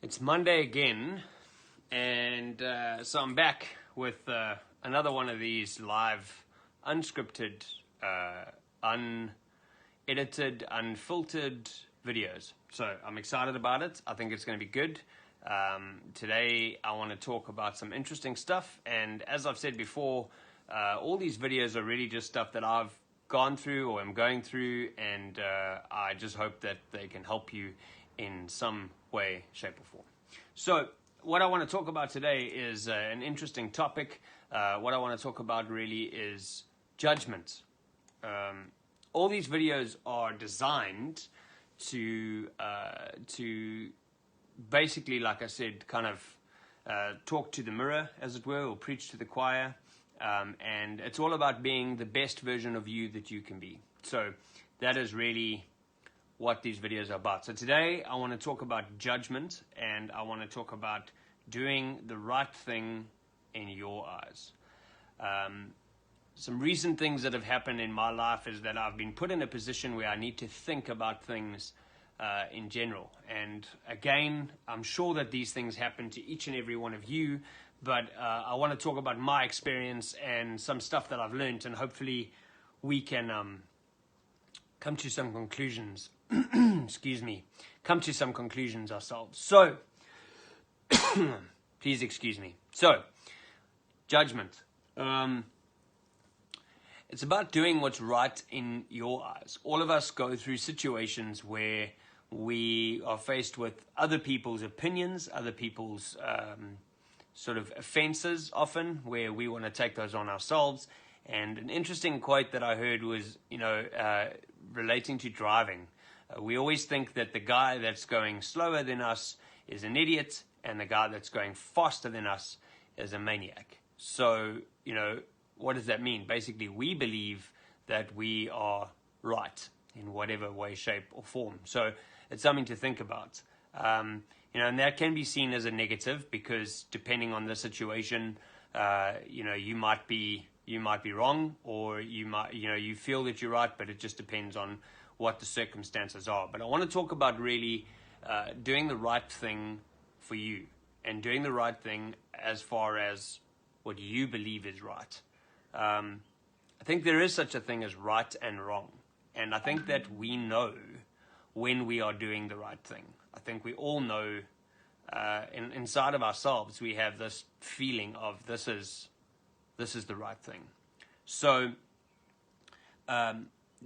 It's Monday again, and so I'm back with another one of these live, unscripted, unedited, unfiltered videos. So I'm excited about it. I think it's going to be good. Today I want to talk about some interesting stuff, and as I've said before, all these videos are really just stuff that I've gone through or am going through, and I just hope that they can help you in some way, shape or form. So what I want to talk about today is an interesting topic. What I want to talk about really is judgment. All these videos are designed to basically, like I said, kind of talk to the mirror, as it were, or preach to the choir. And it's all about being the best version of you that you can be. So that is really what these videos are about. So today I want to talk about judgment, and I want to talk about doing the right thing in your eyes. Some recent things that have happened in my life is that I've been put in a position where I need to think about things in general. And again, I'm sure that these things happen to each and every one of you, but I want to talk about my experience and some stuff that I've learned, and hopefully we can come to some conclusions. Excuse me. Come to some conclusions ourselves. So, please excuse me. So, judgment. It's about doing what's right in your eyes. All of us go through situations where we are faced with other people's opinions, other people's sort of offenses often, where we want to take those on ourselves. And an interesting quote that I heard was, relating to driving. We always think that the guy that's going slower than us is an idiot, and the guy that's going faster than us is a maniac. So, what does that mean? Basically, we believe that we are right in whatever way, shape, or form. So it's something to think about. And that can be seen as a negative, because depending on the situation, you might be wrong, or you feel that you're right, but it just depends on what the circumstances are. But I want to talk about really doing the right thing for you, and doing the right thing as far as what you believe is right. I think there is such a thing as right and wrong, and I think that we know when we are doing the right thing. I think we all know inside of ourselves, we have this feeling of this is the right thing. So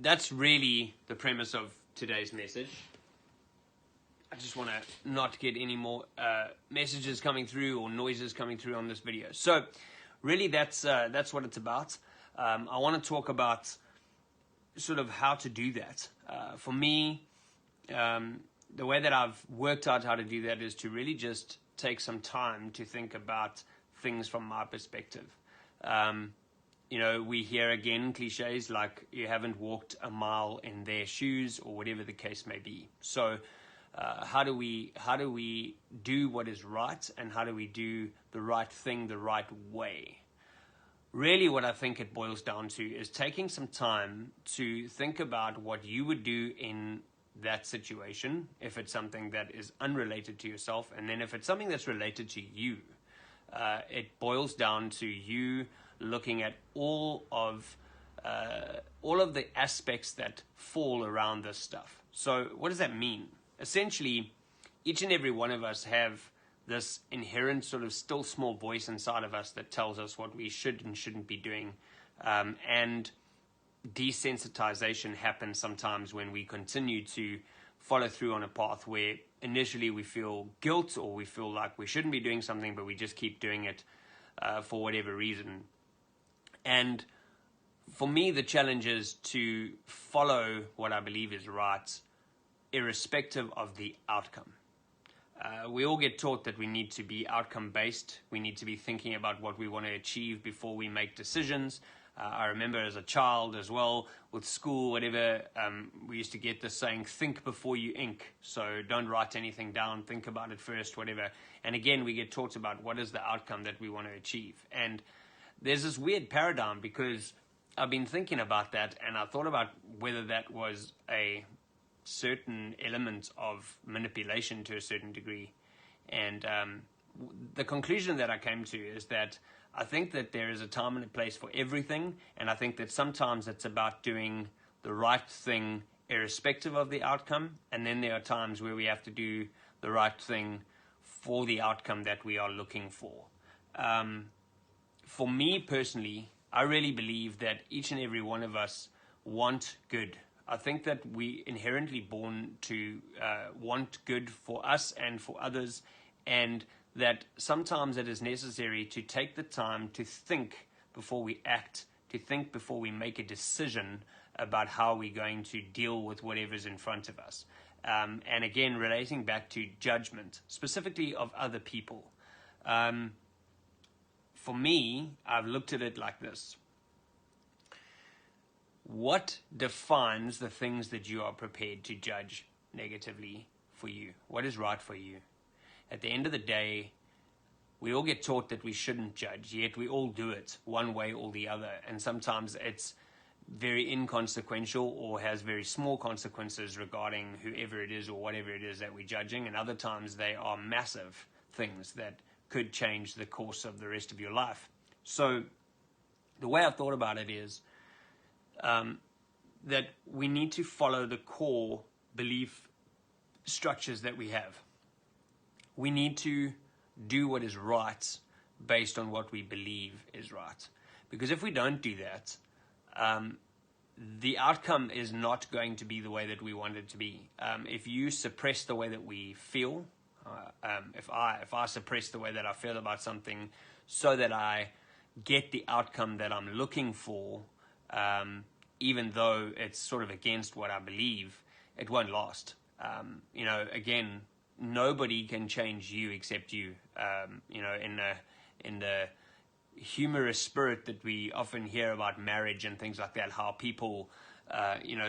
that's really the premise of today's message. I just want to not get any more messages coming through or noises coming through on this video. So really that's what it's about. I want to talk about sort of how to do that. For me, the way that I've worked out how to do that is to really just take some time to think about things from my perspective. We hear again cliches like you haven't walked a mile in their shoes, or whatever the case may be. So how do we do what is right, and how do we do the right thing the right way? Really what I think it boils down to is taking some time to think about what you would do in that situation, if it's something that is unrelated to yourself, and then if it's something that's related to you. It boils down to you looking at all of the aspects that fall around this stuff. So what does that mean? Essentially, each and every one of us have this inherent sort of still small voice inside of us that tells us what we should and shouldn't be doing. And desensitization happens sometimes when we continue to follow through on a path where initially we feel guilt, or we feel like we shouldn't be doing something, but we just keep doing it for whatever reason. And for me, the challenge is to follow what I believe is right, irrespective of the outcome. We all get taught that we need to be outcome-based. We need to be thinking about what we want to achieve before we make decisions. I remember as a child as well, with school, whatever, we used to get this saying, think before you ink. So don't write anything down, think about it first, whatever. And again, we get taught about what is the outcome that we want to achieve. And there's this weird paradigm, because I've been thinking about that, and I thought about whether that was a certain element of manipulation to a certain degree. And the conclusion that I came to is that I think that there is a time and a place for everything, and I think that sometimes it's about doing the right thing irrespective of the outcome, and then there are times where we have to do the right thing for the outcome that we are looking for. For me personally, I really believe that each and every one of us want good. I think that we inherently born to want good for us and for others, and that sometimes it is necessary to take the time to think before we act, to think before we make a decision about how we're going to deal with whatever's in front of us. And again, relating back to judgment, specifically of other people. For me, I've looked at it like this. What defines the things that you are prepared to judge negatively for you? What is right for you? At the end of the day, we all get taught that we shouldn't judge, yet we all do it one way or the other. And sometimes it's very inconsequential or has very small consequences regarding whoever it is or whatever it is that we're judging. And other times they are massive things that could change the course of the rest of your life. So the way I've thought about it is that we need to follow the core belief structures that we have. We need to do what is right based on what we believe is right. Because if we don't do that, the outcome is not going to be the way that we want it to be. If you suppress the way that we feel, if I suppress the way that I feel about something so that I get the outcome that I'm looking for, even though it's sort of against what I believe, it won't last. Again, nobody can change you except you. In the humorous spirit that we often hear about marriage and things like that, how people,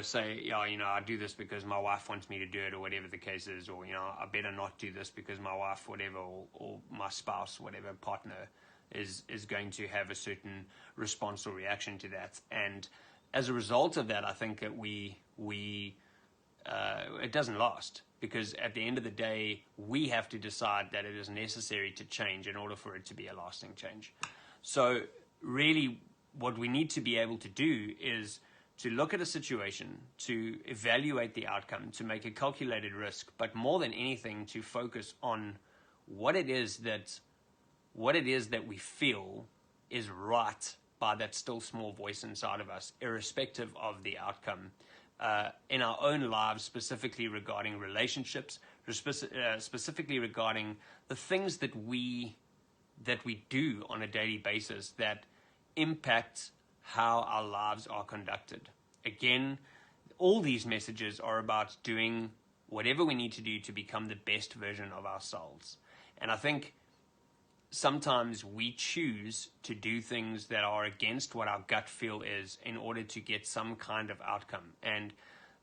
say, I do this because my wife wants me to do it, or whatever the case is, or, I better not do this because my wife, whatever, or my spouse, whatever, partner is going to have a certain response or reaction to that. And as a result of that, I think that it doesn't last, because at the end of the day, we have to decide that it is necessary to change in order for it to be a lasting change. So really what we need to be able to do is to look at a situation, to evaluate the outcome, to make a calculated risk, but more than anything, to focus on what it is that we feel is right by that still small voice inside of us, irrespective of the outcome, in our own lives, specifically regarding relationships, specifically regarding the things that we do on a daily basis that impact how our lives are conducted. Again, all these messages are about doing whatever we need to do to become the best version of ourselves. And I think sometimes we choose to do things that are against what our gut feel is in order to get some kind of outcome. And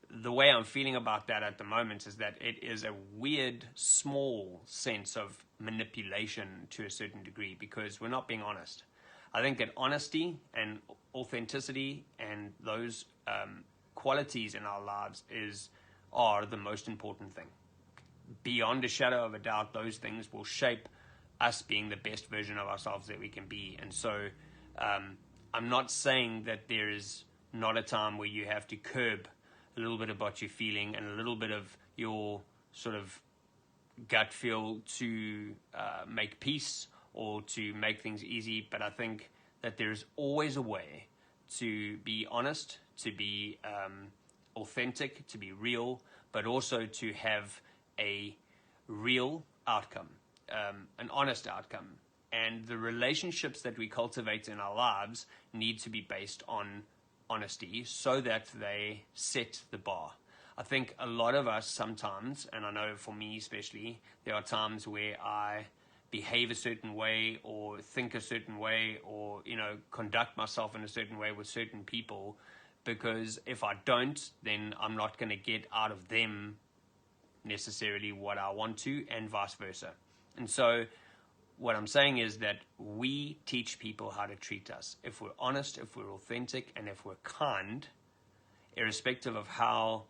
the way I'm feeling about that at the moment is that it is a weird, small sense of manipulation to a certain degree, because we're not being honest. I think that honesty and authenticity and those qualities in our lives are the most important thing. Beyond a shadow of a doubt, those things will shape us being the best version of ourselves that we can be. And so I'm not saying that there is not a time where you have to curb a little bit of what you're feeling and a little bit of your sort of gut feel to make peace or to make things easy. But I think that there's always a way to be honest, to be authentic, to be real, but also to have a real outcome, an honest outcome. And the relationships that we cultivate in our lives need to be based on honesty so that they set the bar. I think a lot of us sometimes, and I know for me especially, there are times where I behave a certain way or think a certain way or, conduct myself in a certain way with certain people, because if I don't, then I'm not going to get out of them necessarily what I want to, and vice versa. And so what I'm saying is that we teach people how to treat us. If we're honest, if we're authentic, and if we're kind, irrespective of how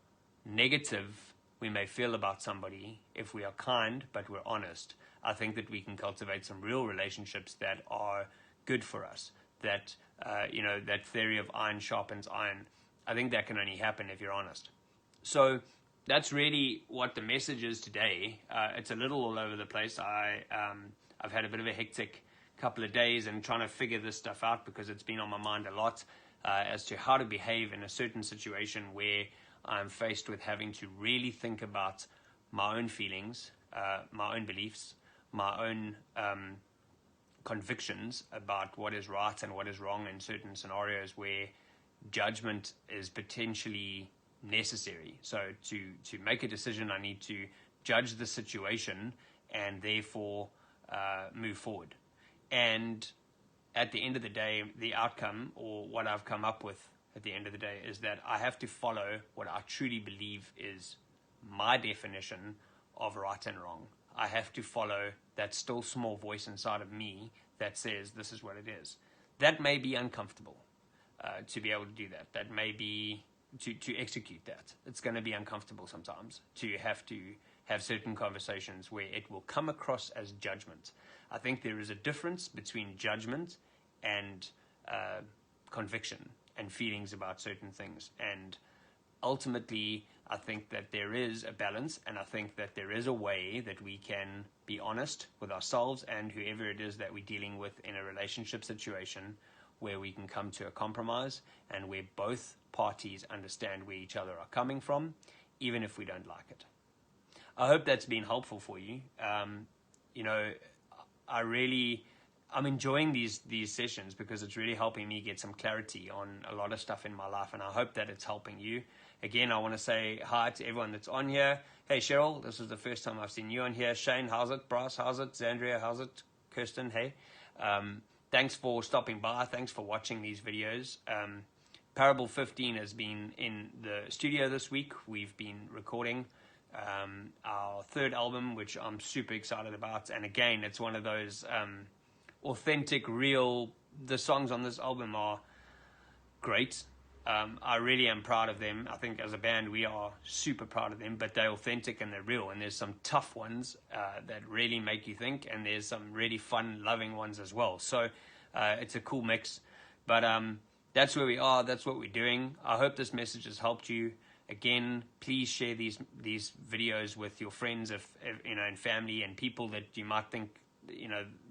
negative we may feel about somebody, if we are kind but we're honest, I think that we can cultivate some real relationships that are good for us. That that theory of iron sharpens iron. I think that can only happen if you're honest. So that's really what the message is today. It's a little all over the place. I've had a bit of a hectic couple of days and trying to figure this stuff out because it's been on my mind a lot as to how to behave in a certain situation where I'm faced with having to really think about my own feelings, my own beliefs, my own convictions about what is right and what is wrong in certain scenarios where judgment is potentially necessary. So to make a decision, I need to judge the situation and therefore move forward. And at the end of the day, the outcome, or what I've come up with at the end of the day, is that I have to follow what I truly believe is my definition of right and wrong. I have to follow that still small voice inside of me that says this is what it is. That may be uncomfortable to be able to do that. That may be to execute that. It's going to be uncomfortable sometimes to have certain conversations where it will come across as judgment. I think there is a difference between judgment and conviction and feelings about certain things. And ultimately, I think that there is a balance, and I think that there is a way that we can be honest with ourselves and whoever it is that we're dealing with in a relationship situation, where we can come to a compromise and where both parties understand where each other are coming from, even if we don't like it. I hope that's been helpful for you. I'm enjoying these sessions because it's really helping me get some clarity on a lot of stuff in my life, and I hope that it's helping you. Again, I want to say hi to everyone that's on here. Hey, Cheryl, this is the first time I've seen you on here. Shane, how's it? Bryce, how's it? Zandria, how's it? Kirsten, hey. Thanks for stopping by. Thanks for watching these videos. Parable 15 has been in the studio this week. We've been recording our third album, which I'm super excited about. And again, it's one of those authentic, real, the songs on this album are great. I really am proud of them. I think as a band, we are super proud of them, but they're authentic and they're real. And there's some tough ones that really make you think, and there's some really fun, loving ones as well. So it's a cool mix. But that's where we are. That's what we're doing. I hope this message has helped you. Again, please share these videos with your friends, if and family and people that you might think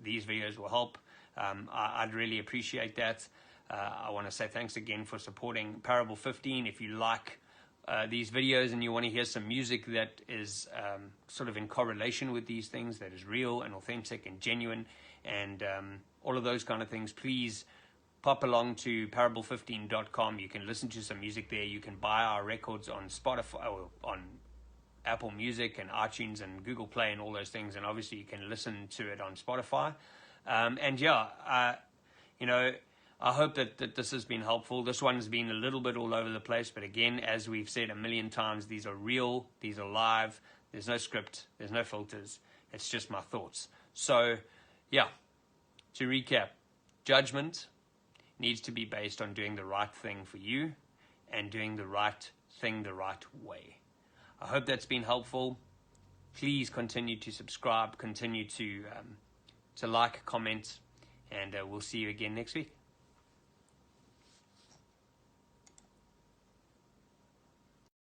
these videos will help. I'd really appreciate that. I want to say thanks again for supporting Parable 15. If you like these videos and you want to hear some music that is sort of in correlation with these things, that is real and authentic and genuine and all of those kind of things, please pop along to parable15.com. You can listen to some music there. You can buy our records on Spotify or on Apple Music and iTunes and Google Play and all those things. And obviously you can listen to it on Spotify. I hope that this has been helpful. This one's been a little bit all over the place, but again, as we've said a million times, these are real, these are live, there's no script, there's no filters, it's just my thoughts. So, to recap, judgment needs to be based on doing the right thing for you and doing the right thing the right way. I hope that's been helpful. Please continue to subscribe, continue to like, comment, and we'll see you again next week.